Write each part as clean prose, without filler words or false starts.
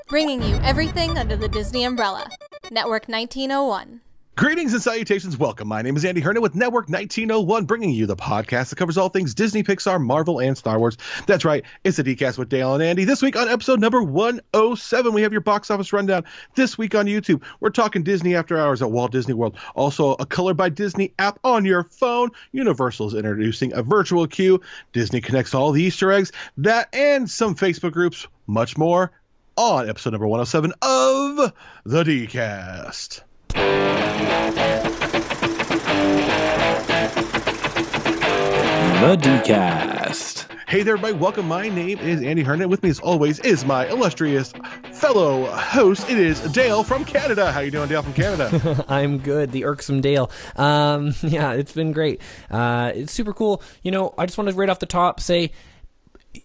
bringing you everything under the Disney umbrella. Network 1901. Greetings and salutations. Welcome. My name is Andy Hernan with Network 1901, bringing you the podcast that covers all things Disney, Pixar, Marvel, and Star Wars. That's right. It's the DCast with Dale and Andy. This week on episode number 107, we have your box office rundown. This week on YouTube, we're talking Disney After Hours at Walt Disney World. Also, a Color by Disney app on your phone. Universal is introducing a virtual queue. Disney connects all the Easter eggs. That and some Facebook groups. Much more on episode number 107 of the DCast. The DCast. Hey there, everybody. Welcome. My name is Andy Hernan. With me, as always, is my illustrious fellow host. It is Dale from Canada. How you doing, Dale from Canada? I'm good. The irksome Dale. Yeah, it's been great. It's super cool. You know, I just want to right off the top say,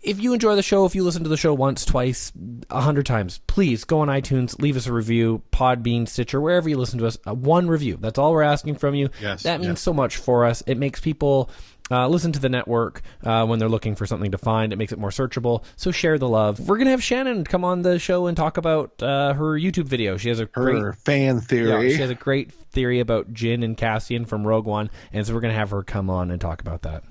if you enjoy the show, if you listen to the show once, twice, 100 times, please go on iTunes, leave us a review, Podbean, Stitcher, wherever you listen to us. One review. That's all we're asking from you. Yes, that means so much for us. It makes people listen to the network when they're looking for something to find. It makes it more searchable. So share the love. We're going to have Shannon come on the show and talk about her YouTube video. She has a great fan theory. Yeah, she has a great theory about Jin and Cassian from Rogue One, and so we're going to have her come on and talk about that.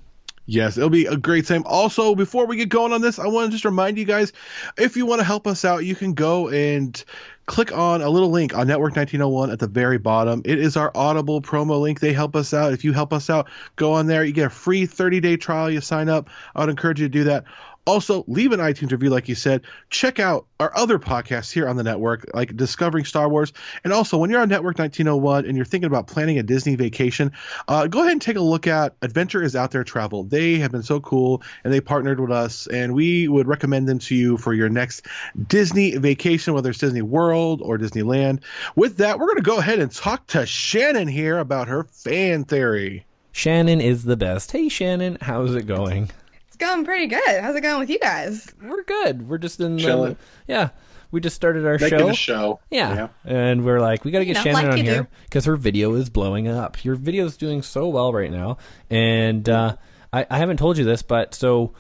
Yes, it'll be a great time. Also, before we get going on this, I want to just remind you guys, if you want to help us out, you can go and click on a little link on Network 1901 at the very bottom. It is our Audible promo link. They help us out. If you help us out, go on there. You get a free 30-day trial. You sign up. I would encourage you to do that. Also, leave an iTunes review, like you said. Check out our other podcasts here on the network, like Discovering Star Wars. And also, when you're on Network 1901 and you're thinking about planning a Disney vacation, go ahead and take a look at Adventure is Out There Travel. They have been so cool, and they partnered with us, and we would recommend them to you for your next Disney vacation, whether it's Disney World or Disneyland. With that, we're going to go ahead and talk to Shannon here about her fan theory. Shannon is the best. Hey, Shannon, how's it going? It's going pretty good. How's it going with you guys? We're good. We're just in chilling. Yeah, we just started our Making show. a show. Yeah, and we're like, we got to get Shannon like on here because her video is blowing up. Your video is doing so well right now, and I haven't told you this, but so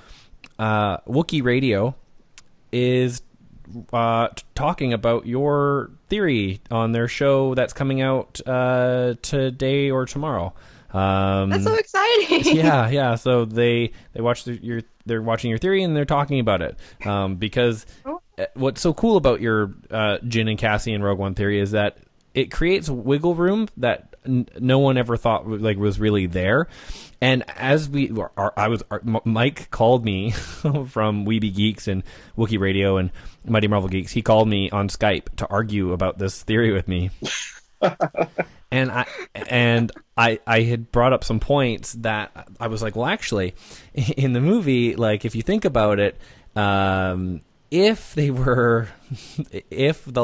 Wookiee Radio is talking about your theory on their show that's coming out today or tomorrow. That's so exciting. Yeah. So they're watching your theory and they're talking about it because what's so cool about your Jin and Cassian Rogue One theory is that it creates wiggle room that no one ever thought was really there. And as Mike called me from Weeby Geeks and Wookiee Radio and Mighty Marvel Geeks. He called me on Skype to argue about this theory with me. And I had brought up some points that I was like, well, actually, in the movie, like if you think about it, if the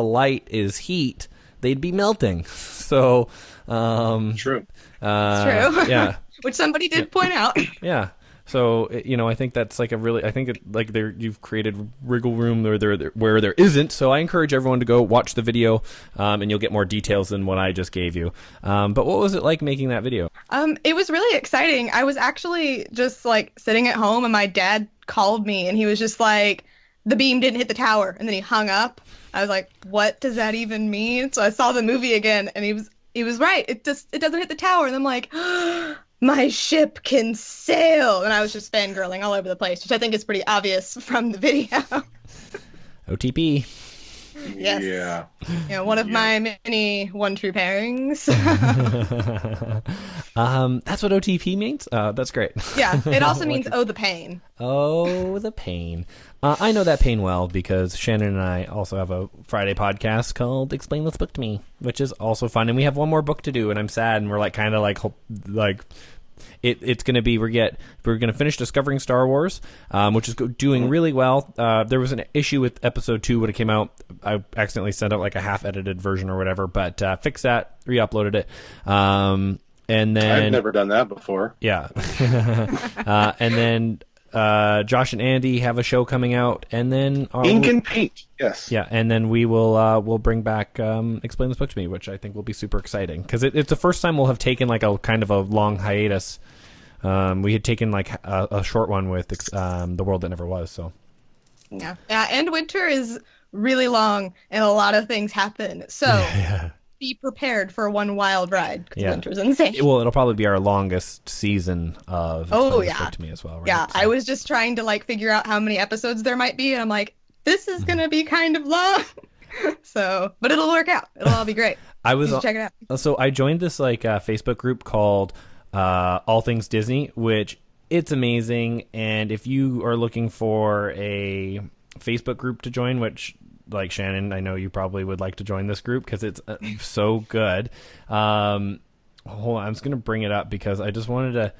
light is heat, they'd be melting. So True. It's true. Yeah. Which somebody did point out. Yeah. So, I think that's you've created wiggle room where there isn't. So I encourage everyone to go watch the video, and you'll get more details than what I just gave you. But what was it like making that video? It was really exciting. I was actually just like sitting at home and my dad called me and he was just like, the beam didn't hit the tower, and then he hung up. I was like, what does that even mean? So I saw the movie again and he was right. It doesn't hit the tower. And I'm like, my ship can sail. And I was just fangirling all over the place, which I think is pretty obvious from the video. OTP. Yes. Yeah. One of my many one true pairings. That's what OTP means? That's great. Yeah. It also means, oh, the pain. Oh, the pain. I know that pain well because Shannon and I also have a Friday podcast called Explain This Book to Me, which is also fun. And we have one more book to do, and I'm sad, and we're like kind of like it's going to be we're going to finish Discovering Star Wars, which is doing really well. There was an issue with episode 2 when it came out. I accidentally sent out like a half-edited version or whatever, but fixed that, re-uploaded it. And then I've never done that before. Yeah. And then Josh and Andy have a show coming out, and then Ink and Paint. Yes. Yeah, and then we will we'll bring back Explain This Book to Me, which I think will be super exciting because it's the first time we'll have taken like a kind of a long hiatus. We had taken like a short one with The World That Never Was. So yeah, and winter is really long and a lot of things happen. So Yeah. be prepared for one wild ride because Yeah. winter's insane. Well, it'll probably be our longest season of Oh, Explain This yeah. Book to Me as well, right? Yeah, So- I was just trying to like figure out how many episodes there might be, and I'm like, this is gonna be kind of long. So, but it'll work out. It'll all be great. I You was should check it out. So I joined this like Facebook group called All Things Disney, which it's amazing. And if you are looking for a Facebook group to join, which like Shannon, I know you probably would like to join this group because it's so good. Hold on, I'm just gonna bring it up because I just wanted to.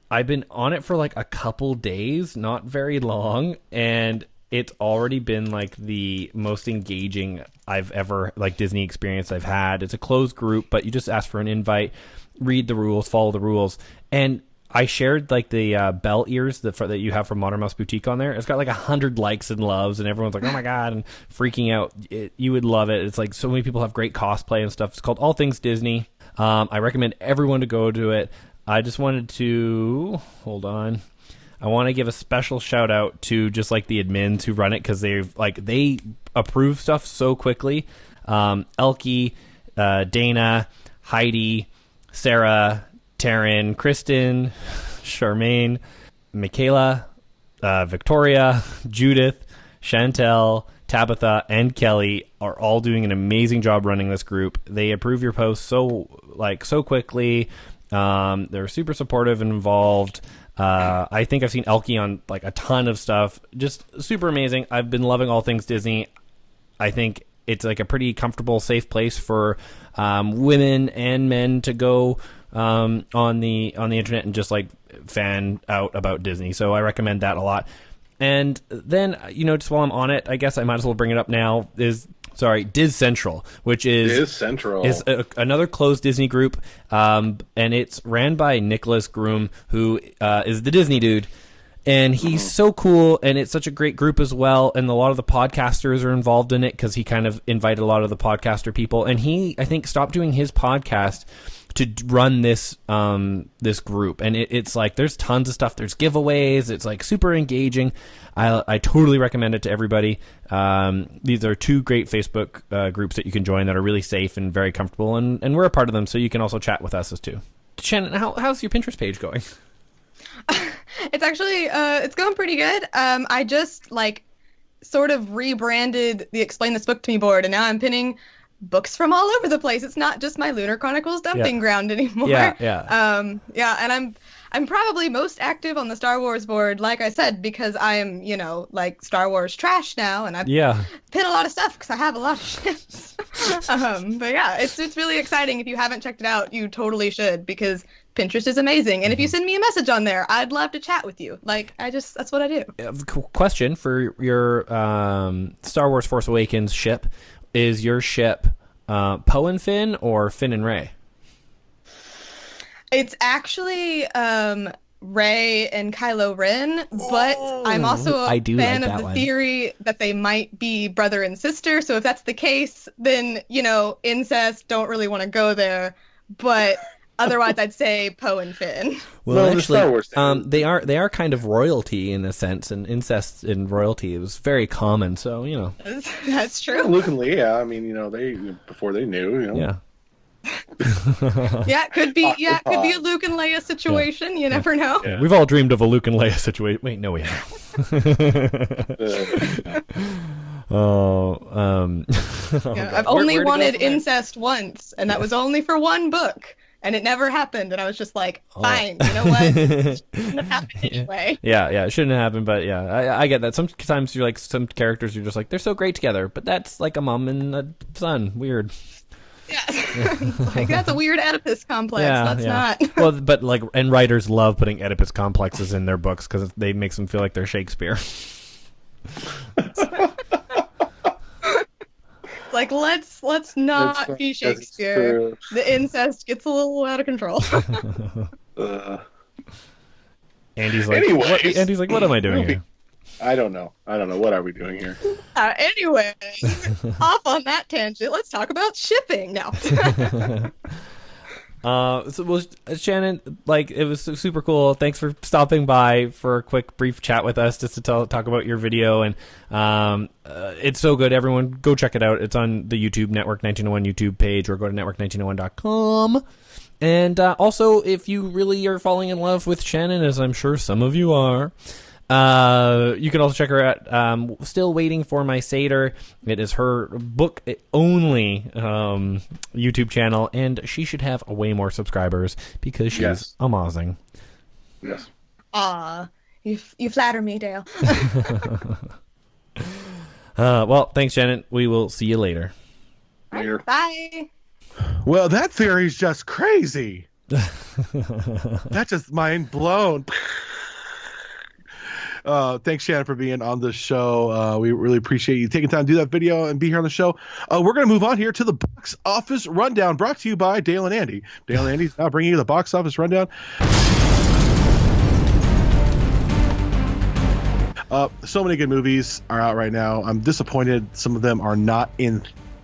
I've been on it for like a couple days, not very long, and it's already been like the most engaging I've ever like Disney experience I've had. It's a closed group, but you just ask for an invite, read the rules, follow the rules, and I shared like the bell ears that you have from Modern Mouse Boutique on there. It's got like 100 likes and loves, and everyone's like, "Oh my god!" and freaking out. You would love it. It's like so many people have great cosplay and stuff. It's called All Things Disney. I recommend everyone to go to it. I just wanted to hold on. I want to give a special shout out to just like the admins who run it because they approve stuff so quickly. Elke, Dana, Heidi, Sarah, Taryn, Kristen, Charmaine, Michaela, Victoria, Judith, Chantel, Tabitha, and Kelly are all doing an amazing job running this group. They approve your posts so quickly. They're super supportive and involved. I think I've seen Elke on like a ton of stuff. Just super amazing. I've been loving All Things Disney. I think it's like a pretty comfortable, safe place for women and men to go on the internet and just like fan out about Disney. So I recommend that a lot. And then, just while I'm on it, I guess I might as well bring it up now, Diz Central, which is another closed Disney group, and it's ran by Nicholas Groom, who is the Disney dude, and he's so cool, and it's such a great group as well, and a lot of the podcasters are involved in it because he kind of invited a lot of the podcaster people, and he, I think, stopped doing his podcast to run this group, and it's like there's tons of stuff. There's giveaways. It's like super engaging. I totally recommend it to everybody. These are two great Facebook groups that you can join that are really safe and very comfortable, and we're a part of them, so you can also chat with us as too. Shannon, how's your Pinterest page going? It's actually it's going pretty good. I just like sort of rebranded the Explain This Book to Me board, and now I'm pinning books from all over the place. It's not just my Lunar Chronicles dumping ground anymore. And I'm probably most active on the Star Wars board, like I said, because I am, like Star Wars trash now, and I pin a lot of stuff because I have a lot of ships. But yeah, it's really exciting. If you haven't checked it out, you totally should, because Pinterest is amazing. And if you send me a message on there, I'd love to chat with you. That's what I do. Question for your Star Wars Force Awakens ship. Is your ship Poe and Finn or Finn and Rey? It's actually Rey and Kylo Ren, but I'm also a fan of the theory that they might be brother and sister. So if that's the case, then, incest, don't really want to go there. But otherwise, I'd say Poe and Finn. Well, actually, they are kind of royalty in a sense, and incest and royalty is very common. So that's true. Luke and Leia. I mean, they before they knew. Yeah. Yeah, could be a Luke and Leia situation. You never know. Yeah. We've all dreamed of a Luke and Leia situation. Wait, no, we haven't. I've only wanted incest once, and that was only for one book. And it never happened, and I was just like, fine, you know what? It shouldn't have happened anyway. Yeah, it shouldn't have happened, but yeah, I get that. Sometimes you're like, some characters you're just like, they're so great together, but that's like a mom and a son. Weird. Yeah. That's a weird Oedipus complex. That's not. Well, but and writers love putting Oedipus complexes in their books because they makes them feel like they're Shakespeare. Let's not be Shakespeare. The incest gets a little out of control. Andy's like, what am I doing here? I don't know. What are we doing here? Anyway, off on that tangent, let's talk about shipping now. Shannon, like, it was super cool. Thanks for stopping by for a quick brief chat with us just to talk about your video. And it's so good. Everyone go check it out. It's on the YouTube Network 1901 YouTube page, or go to network1901.com. And also, if you really are falling in love with Shannon, as I'm sure some of you are, you can also check her out. Still Waiting for My Satyr. It is her book only YouTube channel, and she should have way more subscribers because she's amazing. Yes. Aw, you flatter me, Dale. Well, thanks, Shannon. We will see you later. Later. Bye. Well, that theory's just crazy. That's just mind blown. Thanks, Shannon, for being on the show. We really appreciate you taking time to do that video and be here on the show. We're going to move on here to the box office rundown, brought to you by Dale and Andy. Dale and Andy's now bringing you the box office rundown. So many good movies are out right now. I'm disappointed some of them are not in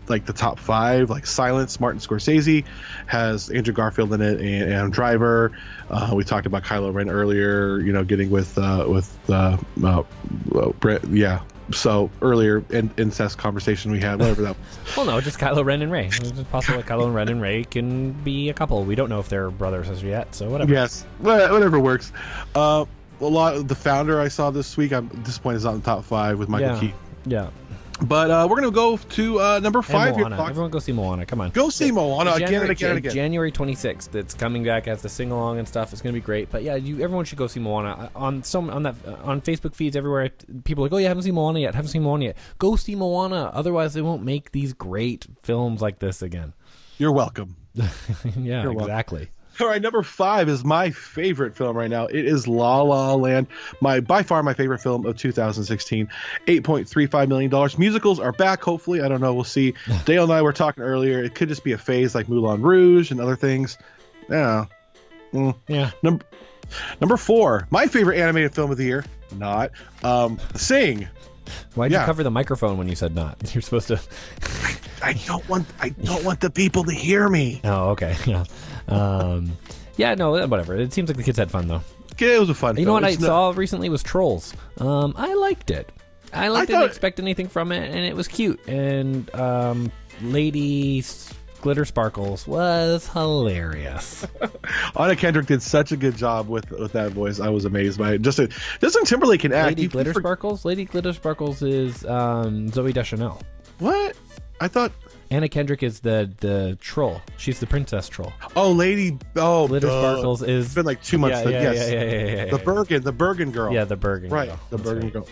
like the top 5. Like Silence, Martin Scorsese has Andrew Garfield in it and Adam Driver. We talked about Kylo Ren earlier, getting with Brett. Yeah. So earlier incest conversation we had, whatever that was. Well, no, just Kylo Ren and Rey. It's possible that Kylo Ren and Rey can be a couple. We don't know if they're brothers as yet, so whatever. Yes, whatever works. A lot of The Founder I saw this week. I'm disappointed it's not in the top 5 with Michael Keaton. Yeah. But we're going to go to number 5 here. Everyone go see Moana. Come on. Go see Moana again and again. January 26th. It's coming back as the sing-along and stuff. It's going to be great. But yeah, everyone should go see Moana. On Facebook feeds everywhere, people are like, oh, you haven't seen Moana yet. Go see Moana. Otherwise, they won't make these great films like this again. You're welcome. Yeah, exactly. All right, number 5 is my favorite film right now. It is La La Land, by far my favorite film of 2016. $8.35 million. Musicals are back, hopefully. I don't know. We'll see. Dale and I were talking earlier. It could just be a phase like Moulin Rouge and other things. Yeah. Yeah. Number 4, my favorite animated film of the year. Not. Sing. Why'd you cover the microphone when you said not? You're supposed to. I don't want the people to hear me. Oh, okay. Yeah. Yeah, no, whatever. It seems like the kids had fun, though. It was a fun film. You know what I saw recently was Trolls. I liked it. I didn't expect anything from it, and it was cute. And Lady Glitter Sparkles was hilarious. Anna Kendrick did such a good job with that voice. I was amazed by it. Justin Timberlake can act. Lady Glitter Sparkles is Zooey Deschanel. What? I thought Anna Kendrick is the troll. She's the princess troll. Oh, Glitter Sparkles is. It's been like 2 months. Yeah. The Bergen girl. Yeah, the Bergen girl. Right, the Bergen girl.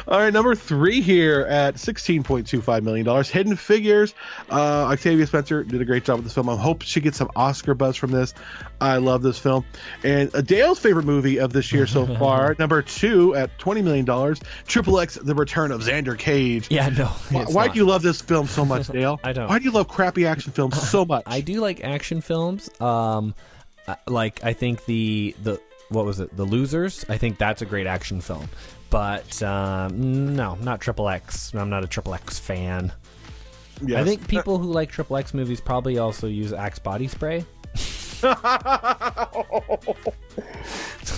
All right, number 3 here at $16.25 million. Hidden Figures. Octavia Spencer did a great job with this film. I hope she gets some Oscar buzz from this. I love this film. And Dale's favorite movie of this year so far, number 2 at $20 million. Triple X: The Return of Xander Cage. Yeah, no. Why do you love this film so much, Dale? I don't. Why do you love crappy action films so much? I do like action films. Like I think the what was it? The Losers. I think that's a great action film. But no, not Triple X. I'm not a Triple X fan. Yes. I think people who like Triple X movies probably also use Axe body spray.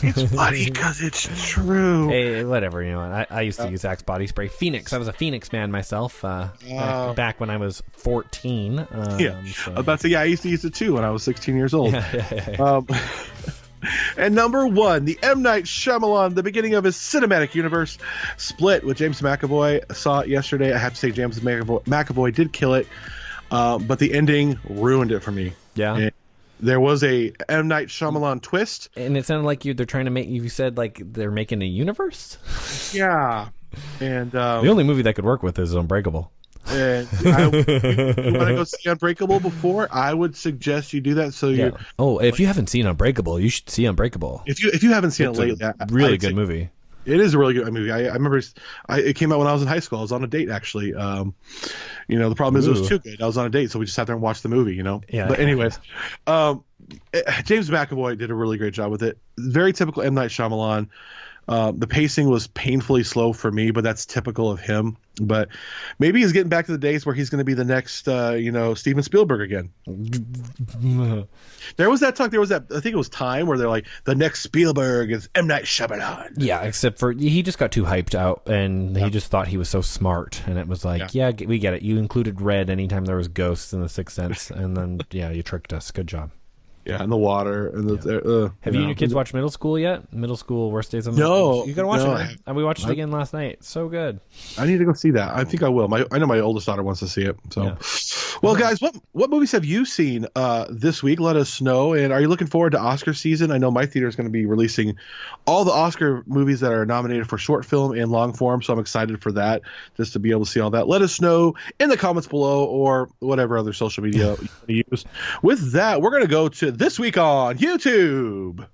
It's funny because it's true. Hey, whatever, I used to use Axe body spray. Phoenix. I was a Phoenix man myself back when I was 14. Yeah, so. About to say, I used to use it too when I was 16 years old. Yeah. And number 1, the M. Night Shyamalan, the beginning of his cinematic universe, Split with James McAvoy. I saw it yesterday. I have to say James McAvoy did kill it, but the ending ruined it for me. Yeah. And there was a M. Night Shyamalan twist. And it sounded like they're trying to make, you said like they're making a universe? Yeah. And the only movie that could work with is Unbreakable. And you want to go see Unbreakable before? I would suggest you do that. So you. Oh, if you haven't seen Unbreakable, you should see Unbreakable. If you haven't seen it lately, really good movie. It is a really good movie. I remember it came out when I was in high school. I was on a date actually. The problem is it was too good. I was on a date, so we just sat there and watched the movie. Yeah. But anyways, James McAvoy did a really great job with it. Very typical M. Night Shyamalan. The pacing was painfully slow for me, but that's typical of him. But maybe he's getting back to the days where he's going to be the next, Steven Spielberg again. There was that talk. There was that, I think it was Time, where they're like, the next Spielberg is M. Night Shyamalan. Yeah, except for he just got too hyped out, and he just thought he was so smart, and it was like, yeah, we get it. You included red anytime there was ghosts in The Sixth Sense, and then you tricked us. Good job. Yeah, and the water and the. Have you and your kids watched Middle School yet? Middle School Worst Days of No, you gotta watch it. And we watched it again last night. So good. I need to go see that. I think I will. I know my oldest daughter wants to see it. So, well, guys, what movies have you seen this week? Let us know. And are you looking forward to Oscar season? I know my theater is going to be releasing all the Oscar movies that are nominated for short film and long form. So I'm excited for that, just to be able to see all that. Let us know in the comments below or whatever other social media you use. With that, we're going to go to This Week on YouTube.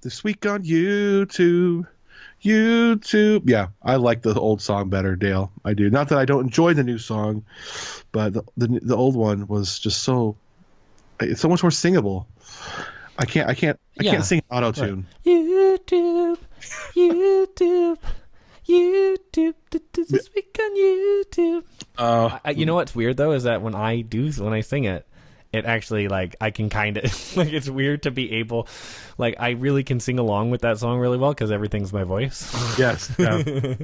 This Week on YouTube. Yeah, I like the old song better, Dale. I do. Not that I don't enjoy the new song, but the old one was just it's so much more singable. I can't sing auto tune. Right. YouTube. This Week on YouTube. You know what's weird though is that when I sing it, it actually, like, I can kind of, like, it's weird to be able, like, I really can sing along with that song really well because everything's my voice. Yes. Yeah.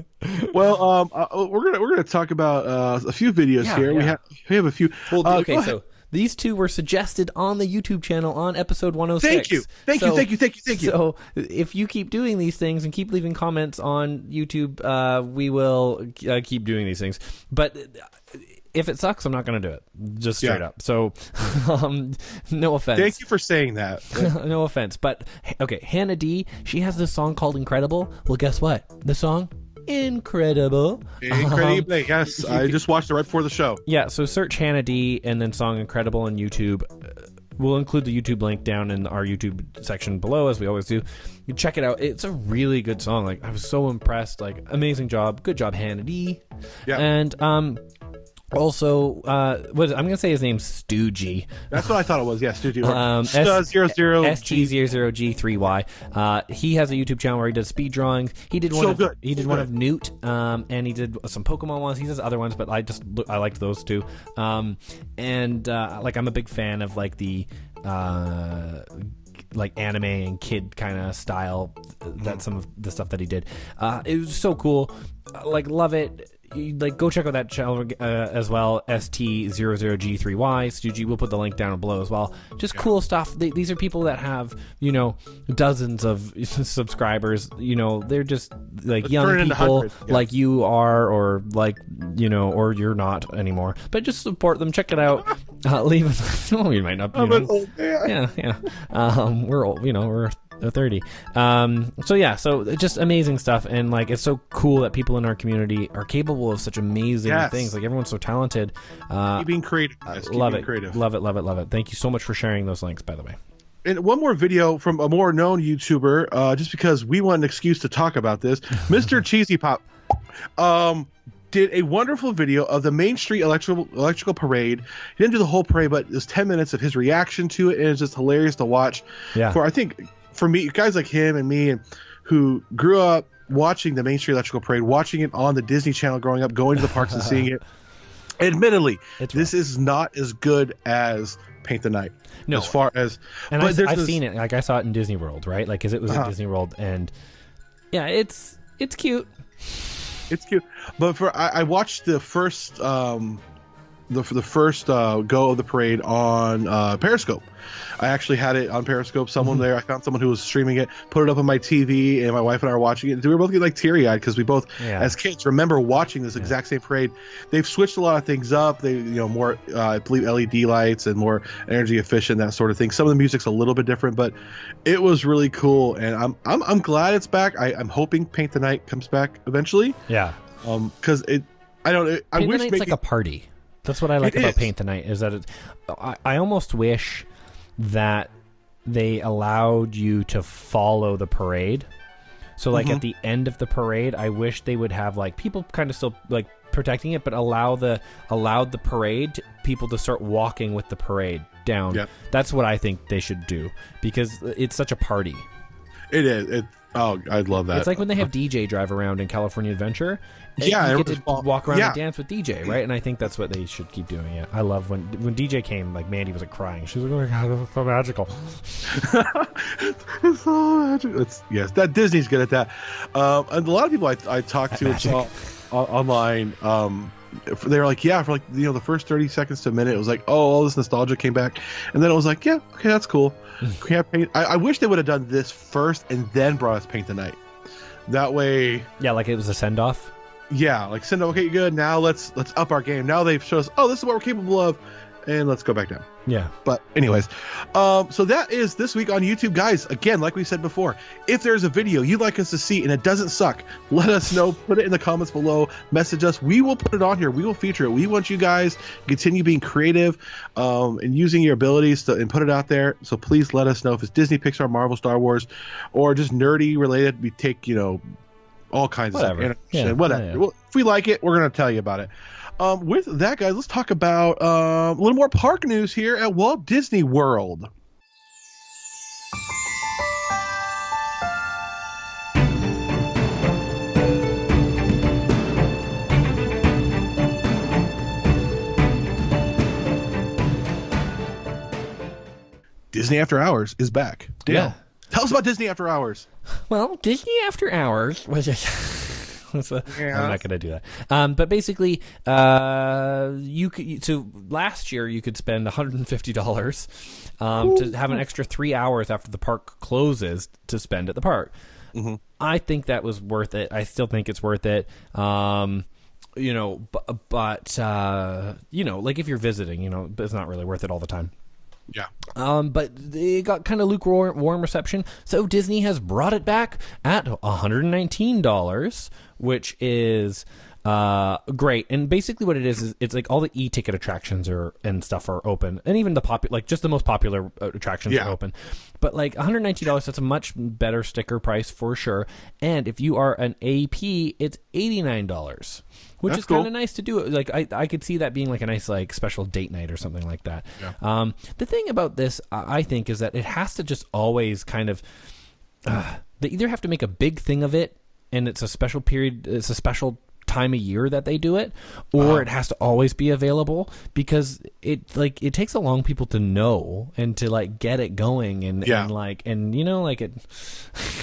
Well, we're gonna talk about a few videos here. Yeah. We have a few. Well, okay, so these two were suggested on the YouTube channel on episode 106. Thank you. So if you keep doing these things and keep leaving comments on YouTube, we will keep doing these things. But if it sucks, I'm not going to do it. Just straight up. So, no offense. Thank you for saying that. No offense. But, okay, Hannah D, she has this song called Incredible. Well, guess what? The song? Incredible. Yes. I just watched it right before the show. Yeah, so search Hannah D and then song Incredible on YouTube. We'll include the YouTube link down in our YouTube section below, as we always do. You check it out. It's a really good song. Like, I was so impressed. Like, amazing job. Good job, Hannah D. Yeah. And, also, I'm going to say his name's Stoogie. That's what I thought it was. Yeah, Stoogie. ST00G3Y. He has a YouTube channel where he does speed drawings. He did one of Newt, and he did some Pokemon ones. He does other ones, but I liked those two. I'm a big fan of like the like anime and kid kind of style. That's some of the stuff that he did. It was so cool. Love it. Go check out that channel as well, ST00G3Y. Stoogie, we'll put the link down below as well. Just cool stuff. These are people that have, dozens of subscribers. They're just like young people like you are, or or you're not anymore. But just support them. Check it out. Leave. You might not. Yeah. We're old. We're 30. So just amazing stuff, and it's so cool that people in our community are capable of such amazing things. Like, everyone's so talented. Keep being creative. Love it. Thank you so much for sharing those links, by the way. And one more video from a more known YouTuber, just because we want an excuse to talk about this. Mrcheezypop did a wonderful video of the Main Street electrical parade. He didn't do the whole parade, but it was 10 minutes of his reaction to it, and it's just hilarious to watch. Yeah. For me, guys like him and me, who grew up watching the Main Street Electrical Parade, watching it on the Disney Channel growing up, going to the parks and seeing it. Admittedly, this is not as good as Paint the Night. No. As far as... And I've seen it. Like, I saw it in Disney World, right? Like, because it was in Disney World. And, yeah, it's cute. It's cute. But I watched the first the first go of the parade on Periscope. I actually had it on Periscope. Someone there, I found someone who was streaming it, put it up on my TV, and my wife and I were watching it. We were both getting like teary-eyed because we both, as kids, remember watching this exact same parade. They've switched a lot of things up. They, more, I believe, LED lights and more energy efficient, that sort of thing. Some of the music's a little bit different, but it was really cool, and I'm glad it's back. I'm hoping Paint the Night comes back eventually. Yeah. Because I wish it's like a party. That's what I like about Paint the Night, is that I almost wish that they allowed you to follow the parade. So like at the end of the parade, I wish they would have like people kind of still like protecting it, but allowed the parade people to start walking with the parade down. Yep. That's what I think they should do, because it's such a party. It is. I'd love that. It's like when they have DJ drive around in California Adventure. Yeah, you get to walk around and dance with DJ, right? And I think that's what they should keep doing. Yeah, I love when DJ came. Like Mandy was like crying. She was like, "Oh my god, it's so magical." It's so magical. Yes, that Disney's good at that. And a lot of people I talked to online, they were like, for like the first 30 seconds to a minute, it was like, all this nostalgia came back, and then it was like, okay, that's cool. I wish they would have done this first and then brought us Paint the Night. That way, like it was a send off. Yeah, like send off. Okay, good. Now let's up our game. Now they've shown us, this is what we're capable of, and let's go back down. Yeah. But anyways, so that is this week on YouTube, guys. Again, like we said before, if there's a video you'd like us to see and it doesn't suck, let us know. Put it in the comments below. Message us. We will put it on here. We will feature it. We want you guys to continue being creative and using your abilities and put it out there. So please let us know if it's Disney, Pixar, Marvel, Star Wars, or just nerdy related. We take all kinds of stuff. Whatever. Yeah. Well, if we like it, we're going to tell you about it. With that, guys, let's talk about a little more park news here at Walt Disney World. Disney After Hours is back. Dale, yeah. Tell us about Disney After Hours. Well, Disney After Hours was I'm not going to do that. But basically, so last year you could spend $150 to have an extra 3 hours after the park closes to spend at the park. Mm-hmm. I think that was worth it. I still think it's worth it. But like if you're visiting, it's not really worth it all the time. Yeah. But it got kind of lukewarm reception, so Disney has brought it back at $119, which is great. And basically what it is it's like all the e-ticket attractions and stuff are open, and even the just the most popular attractions are open. But like $119, that's a much better sticker price for sure. And if you are an AP, it's $89. Which is kind of nice to do. Like I could see that being like a nice like special date night or something like that. Yeah. The thing about this, I think, is that it has to just always kind of they either have to make a big thing of it, and it's a special period, it's a special time of year that they do it, or it has to always be available, because it takes a long people to know and to like get it going and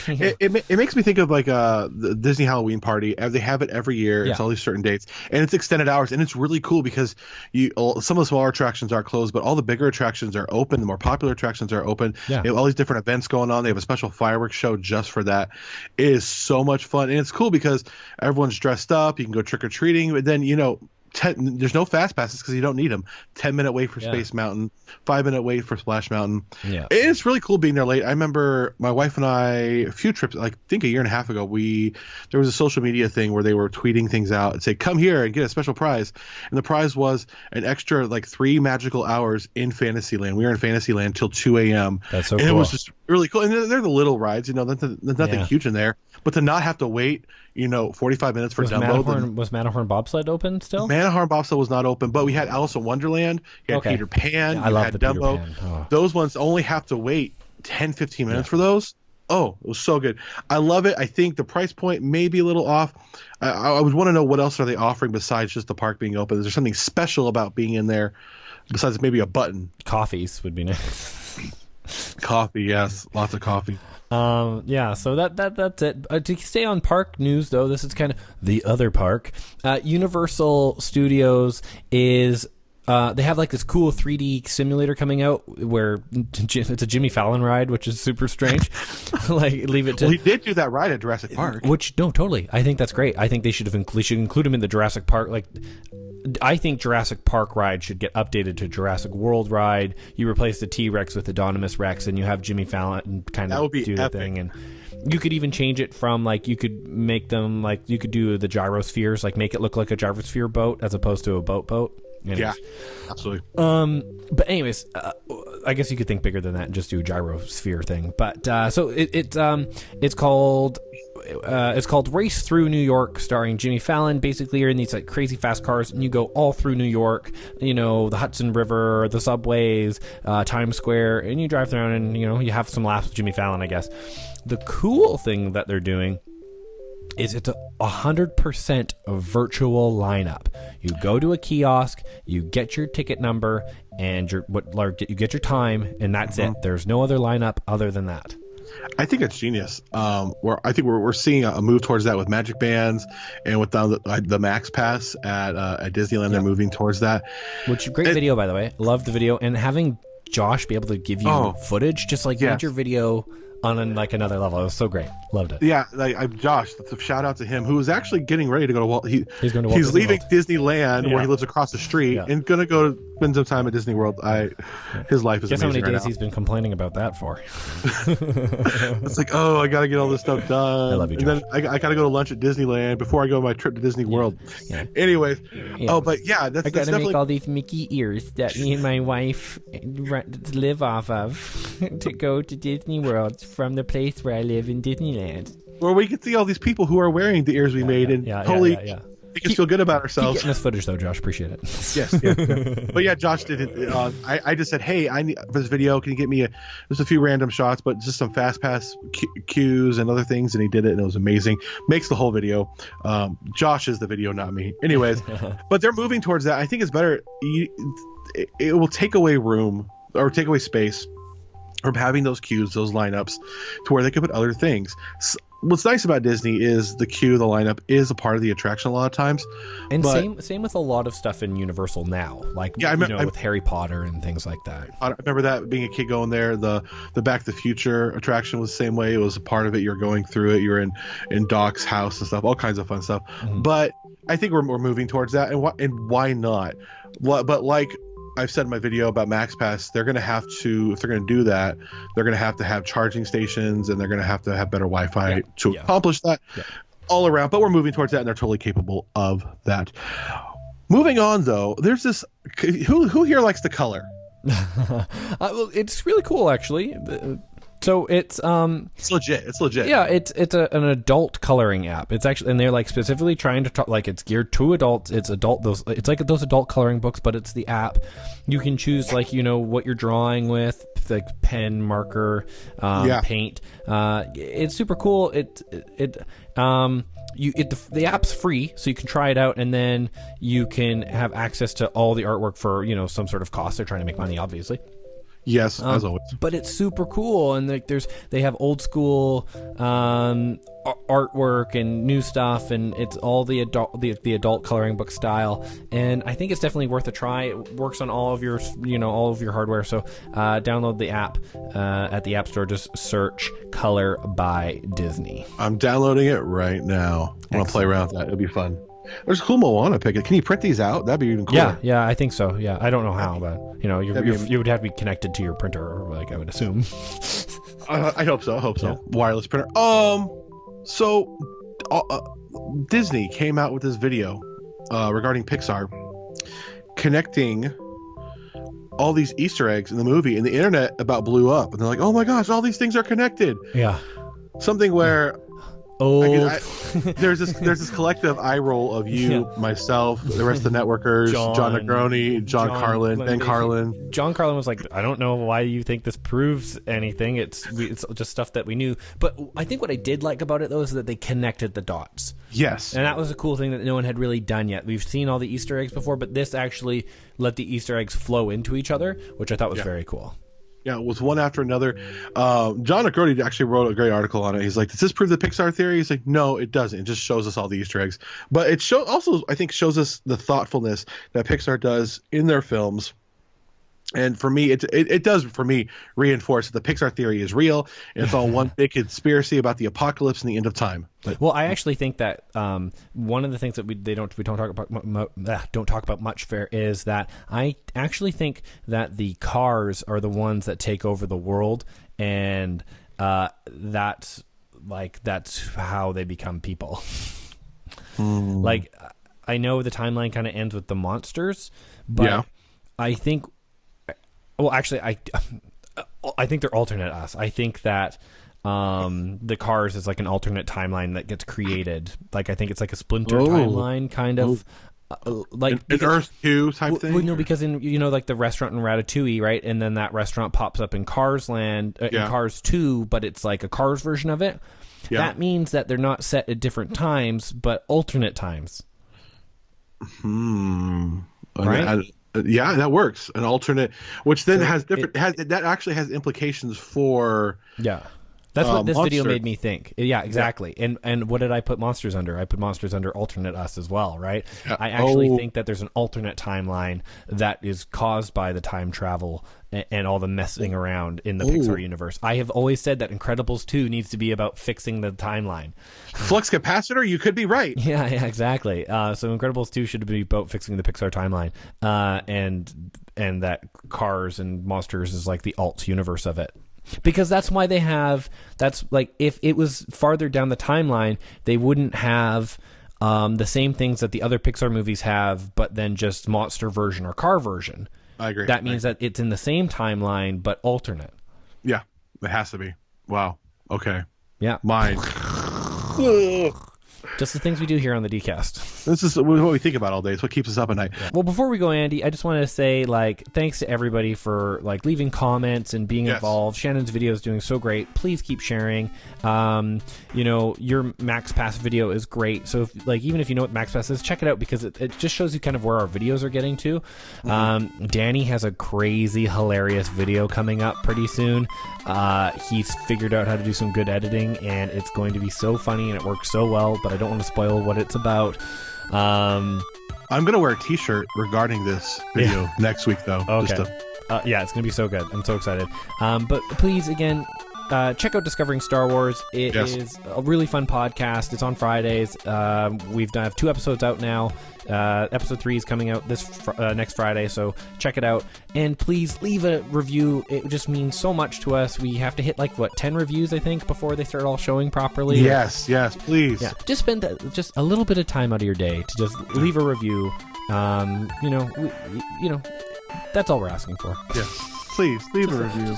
it makes me think of like the Disney Halloween party. They have it every year. It's all these certain dates, and it's extended hours, and it's really cool because some of the smaller attractions are closed, but all the bigger attractions are open. The more popular attractions are open. They have all these different events going on. They have a special fireworks show just for that. It is so much fun, and it's cool because everyone's dressed up. You can go trick-or-treating, but then there's no fast passes because you don't need them. 10-minute wait for Space Mountain, 5-minute wait for Splash Mountain. Yeah, it's really cool being there late. I remember my wife and I, a few trips, like I think a year and a half ago, there was a social media thing where they were tweeting things out and say, come here and get a special prize. And the prize was an extra like 3 magical hours in Fantasyland. We were in Fantasyland till 2 a.m. That's so cool. And it was just really cool. And they're the little rides, there's nothing huge in there. But to not have to wait, 45 minutes for Dumbo. Was Matterhorn Bobsled open still? Matterhorn Bobsled was not open, but we had Alice in Wonderland. You had Peter Pan. I love had the Dumbo. Peter Pan. Oh. Those ones only have to wait 10, 15 minutes for those. Oh, it was so good. I love it. I think the price point may be a little off. I would want to know what else are they offering besides just the park being open. Is there something special about being in there besides maybe a button? Coffees would be nice. Coffee, yes. Lots of coffee. So that's it. To stay on park news, though, this is kind of the other park. Universal Studios is They have like this cool 3D simulator coming out where it's a Jimmy Fallon ride, which is super strange. Like, leave it to. Well, he did do that ride at Jurassic Park. Which, no, totally. I think that's great. I think they should include him in the Jurassic Park. Like, I think Jurassic Park ride should get updated to Jurassic World ride. You replace the T-Rex with Adonis Rex, and you have Jimmy Fallon kind of do the thing. And you could even change it from, like, you could make them, like, you could do the gyrospheres, like, make it look like a gyrosphere boat as opposed to a boat. Anyways. Yeah, absolutely. But anyways, I guess you could think bigger than that and just do a gyrosphere thing. But so it's called Race Through New York, starring Jimmy Fallon. Basically, you're in these like crazy fast cars, and you go all through New York. You know, the Hudson River, the subways, Times Square, and you drive around, and you know, you have some laughs with Jimmy Fallon, I guess. The cool thing that they're doing is it's 100% a virtual lineup. You go to a kiosk, you get your ticket number, and you get your time, and that's it. There's no other lineup other than that. I think it's genius. I think we're seeing a move towards that with Magic Bands and with the Max Pass at Disneyland. They're moving towards that. Which great video, by the way. Love the video, and having Josh be able to give you footage just like made your video on like another level. It was so great. Loved it. Yeah, Josh, that's a shout out to him, who is actually getting ready to go to Walt. He's going to Walt He's Disney leaving World. Disneyland, where he lives across the street, and gonna go spend some time at Disney World. His life is Guess how many amazing days right he's been complaining about that for. It's like, I gotta get all this stuff done. I love you, Josh. And then I gotta go to lunch at Disneyland before I go on my trip to Disney World. Yeah. Anyways, that's I gotta definitely make all these Mickey ears that me and my wife live off of to go to Disney World from the place where I live in Disneyland. where we can see all these people who are wearing the ears we made and totally make us feel good about ourselves. Keep getting this footage though, Josh. Appreciate it. Yes. But yeah, Josh did it. I just said, hey, I need for this video. Can you get me just a few random shots, but just some fast pass cues and other things? And he did it, and it was amazing. Makes the whole video. Josh is the video, not me. Anyways, but they're moving towards that. I think it's better. It will take away room or take away space from having those cues, those lineups, to where they could put other things. What's nice about Disney is the queue, the lineup is a part of the attraction a lot of times. And same with a lot of stuff in Universal now, like with Harry Potter and things like that. I remember that being a kid going there. The Back to the Future attraction was the same way. It was a part of it. You're going through it. You're in Doc's house and stuff, all kinds of fun stuff. Mm-hmm. But I think we're moving towards that, and why not? But like I've said in my video about Max Pass, they're going to have to, if they're going to do that, they're going to have charging stations, and they're going to have better Wi-Fi to accomplish that all around. But we're moving towards that, and they're totally capable of that. Moving on, though, there's this. Who here likes the color? Well, it's really cool, actually. So it's legit. It's legit. Yeah, it's an adult coloring app. It's actually, and they're like specifically trying to talk, like, it's geared to adults. It's it's like those adult coloring books, but it's the app. You can choose, like, what you're drawing with, like pen, marker, paint. It's super cool. The app's free, so you can try it out, and then you can have access to all the artwork for some sort of cost. They're trying to make money, obviously. Yes, as always. But it's super cool, and they have old school artwork and new stuff, and it's all the adult coloring book style. And I think it's definitely worth a try. It works on all of your hardware. So download the app at the App Store. Just search "Color by Disney." I'm downloading it right now. I want to play around with that. It'll be fun. There's a cool Moana pick. Can you print these out? That'd be even cooler. Yeah, I think so. Yeah, I don't know how, but you would have to be connected to your printer, like I would assume. I hope so. Yeah. Wireless printer. So Disney came out with this video regarding Pixar connecting all these Easter eggs in the movie, and the internet about blew up, and they're like, "Oh my gosh, all these things are connected." Yeah. Something where. There's this collective eye roll of you, myself, the rest of the networkers, John Negroni, John Carlin, Ben Carlin. John Carlin was like, I don't know why you think this proves anything. It's just stuff that we knew. But I think what I did like about it, though, is that they connected the dots. Yes. And that was a cool thing that no one had really done yet. We've seen all the Easter eggs before, but this actually let the Easter eggs flow into each other, which I thought was very cool. Yeah, it was one after another. John McGrody actually wrote a great article on it. He's like, does this prove the Pixar theory? He's like, no, it doesn't. It just shows us all the Easter eggs. But it also, I think, shows us the thoughtfulness that Pixar does in their films. And for me, it does, for me, reinforce that the Pixar theory is real. And it's all one big conspiracy about the apocalypse and the end of time. But, well, I actually think that one of the things that we don't talk about much fair is that I actually think that the cars are the ones that take over the world, and that's how they become people. Like, I know the timeline kind of ends with the monsters, but I think. Well, actually, I think they're alternate us. I think that the cars is like an alternate timeline that gets created. Like, I think it's like a splinter timeline, kind of. Like an Earth 2 type thing? Well, no, because in like the restaurant in Ratatouille, right? And then that restaurant pops up in Cars Land, in Cars 2, but it's like a Cars version of it. Yeah. That means that they're not set at different times, but alternate times. Right? Yeah, that works. An alternate, which then that actually has implications for. Yeah, that's what this video Monster. made me think. Yeah, exactly. Yeah. And what did I put monsters under? I put monsters under alternate us as well, right? Yeah. I actually think that there's an alternate timeline that is caused by the time travel and all the messing around in the Pixar universe. I have always said that Incredibles 2 needs to be about fixing the timeline. Flux capacitor, you could be right. Yeah, exactly. So Incredibles 2 should be about fixing the Pixar timeline, and that Cars and Monsters is like the alt universe of it. Because that's why they have. That's like, if it was farther down the timeline, they wouldn't have the same things that the other Pixar movies have, but then just monster version or car version. I agree. That means that it's in the same timeline, but alternate. Yeah, it has to be. Wow. Okay. Yeah. Mine. Just the things we do here on the DCast. This is what we think about all day. It's what keeps us up at night. Well, before we go, Andy, I just wanted to say, thanks to everybody for leaving comments and being involved. Shannon's video is doing so great. Please keep sharing. Your Max Pass video is great. So, even if you know what Max Pass is, check it out, because it just shows you kind of where our videos are getting to. Danny has a crazy, hilarious video coming up pretty soon. He's figured out how to do some good editing, and it's going to be so funny, and it works so well, but I don't want to spoil what it's about. I'm gonna wear a t-shirt regarding this video next week, though. Okay. It's gonna be so good. I'm so excited. But please, again, check out Discovering Star Wars. It is a really fun podcast. It's on Fridays. We've done 2 episodes out now. Episode 3 is coming out this next Friday, so check it out. And please leave a review. It just means so much to us. We have to hit 10 reviews, I think, before they start all showing properly. Yes, please. Yeah, just spend just a little bit of time out of your day to just leave a review. That's all we're asking for. Yeah. Please leave a review.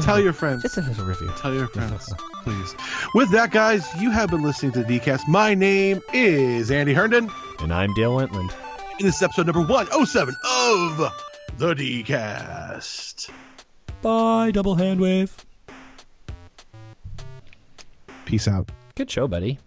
Tell your friends. Just a little review. Tell your friends, please. With that, guys, you have been listening to the DCast. My name is Andy Herndon. And I'm Dale Wentland. And this is episode number 107 of the DCast. Bye, double hand wave. Peace out. Good show, buddy.